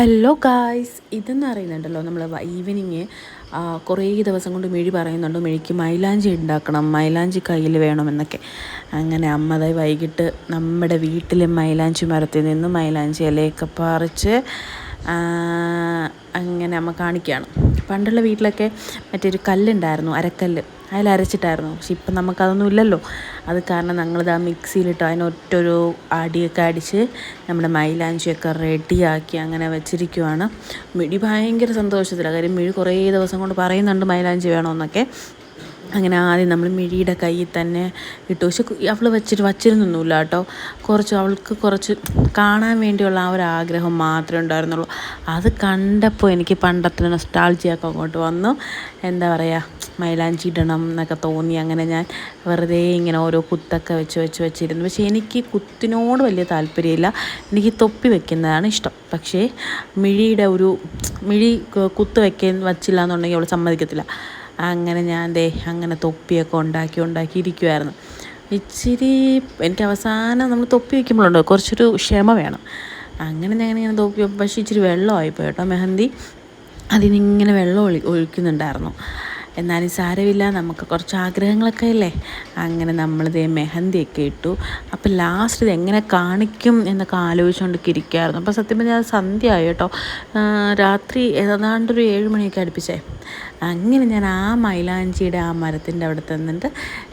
Hello guys, ഇതെന്ന് അറിയുന്നുണ്ടല്ലോ നമ്മൾ evening കുറേ ദിവസം കൊണ്ട് മിഴി പറയുന്നുണ്ട് മിഴിക്ക് മൈലാഞ്ചി ഉണ്ടാക്കണം, മൈലാഞ്ചി കയ്യിൽ വേണമെന്നൊക്കെ. അങ്ങനെ അമ്മതായി വൈകിട്ട് നമ്മുടെ വീട്ടിലെ മൈലാഞ്ചി മരത്തിൽ നിന്ന് മൈലാഞ്ചി ഇലയൊക്കെ പറിച്ച് അങ്ങനെ അമ്മ കാണിക്കുകയാണ്. പണ്ടുള്ള വീട്ടിലൊക്കെ മറ്റൊരു കല്ലുണ്ടായിരുന്നു, അരക്കല്ല്, അതിലരച്ചിട്ടായിരുന്നു. പക്ഷെ ഇപ്പം നമുക്കതൊന്നും ഇല്ലല്ലോ. അത് കാരണം ഞങ്ങളിത് ആ മിക്സിയിലിട്ട് അതിനൊറ്റൊരു അടിയൊക്കെ അടിച്ച് നമ്മുടെ മൈലാഞ്ചിയൊക്കെ റെഡിയാക്കി അങ്ങനെ വെച്ചിരിക്കുവാണ്. മിഴി ഭയങ്കര സന്തോഷത്തിലാണ്. കാര്യം മിഴി കുറേ ദിവസം കൊണ്ട് പറയുന്നുണ്ട് മൈലാഞ്ചി വേണമെന്നൊക്കെ. അങ്ങനെ ആദ്യം നമ്മൾ മിഴിയുടെ കയ്യിൽ തന്നെ ഇട്ടു. പക്ഷെ അവൾ വച്ചിരുന്നൊന്നുമില്ല കേട്ടോ. അവൾക്ക് കുറച്ച് കാണാൻ വേണ്ടിയുള്ള ആ ഒരു ആഗ്രഹം മാത്രമേ ഉണ്ടായിരുന്നുള്ളൂ. അത് കണ്ടപ്പോൾ എനിക്ക് പണ്ടത്തെ നൊസ്റ്റാൾജിയൊക്കെ അങ്ങോട്ട് വന്നു. എന്താ പറയുക, മൈലാഞ്ചി ഇടണം എന്നൊക്കെ തോന്നി. അങ്ങനെ ഞാൻ വെറുതെ ഇങ്ങനെ ഓരോ കുത്തൊക്കെ വെച്ചിരുന്നു. പക്ഷേ എനിക്ക് കുത്തിനോട് വലിയ താല്പര്യമില്ല. എനിക്ക് തൊപ്പി വെക്കുന്നതാണ് ഇഷ്ടം. പക്ഷേ മിഴി കുത്ത് വച്ചില്ല എന്നുണ്ടെങ്കിൽ അവൾ സമ്മതിക്കത്തില്ല. അങ്ങനെ ഞാൻ അങ്ങനെ തൊപ്പിയൊക്കെ ഉണ്ടാക്കി ഇരിക്കുമായിരുന്നു. ഇച്ചിരി എനിക്ക് അവസാനം നമ്മൾ തൊപ്പി വയ്ക്കുമ്പോഴുണ്ടോ കുറച്ചൊരു ക്ഷമ വേണം. അങ്ങനെ ഞാനിങ്ങനെ തൊപ്പി, പക്ഷേ ഇച്ചിരി വെള്ളമായിപ്പോയി കേട്ടോ മെഹന്തി. അതിനിങ്ങനെ വെള്ളം ഒഴിക്കുന്നുണ്ടായിരുന്നു. എന്നാലും സാരമില്ല, നമുക്ക് കുറച്ച് ആഗ്രഹങ്ങളൊക്കെ അല്ലേ. അങ്ങനെ നമ്മളിതേ മെഹന്തിയൊക്കെ ഇട്ടു. അപ്പോൾ ലാസ്റ്റ് ഇത് എങ്ങനെ കാണിക്കും എന്നൊക്കെ ആലോചിച്ചുകൊണ്ടൊക്കെ ഇരിക്കുമായിരുന്നു. അപ്പോൾ സത്യം പറഞ്ഞാൽ സന്ധ്യ ആയി കേട്ടോ. രാത്രി ഏതാണ്ടൊരു 7 മണിയൊക്കെ അടുപ്പിച്ചേ. അങ്ങനെ ഞാൻ ആ മൈലാഞ്ചിയുടെ ആ മരത്തിൻ്റെ അവിടെ തന്നിട്ട്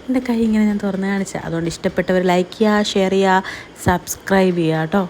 എൻ്റെ കൈ ഇങ്ങനെ ഞാൻ തുറന്ന് കാണിച്ചത്. അതുകൊണ്ട് ഇഷ്ടപ്പെട്ടവർ ലൈക്ക് ചെയ്യുക, ഷെയർ ചെയ്യുക, സബ്സ്ക്രൈബ് ചെയ്യുക കേട്ടോ.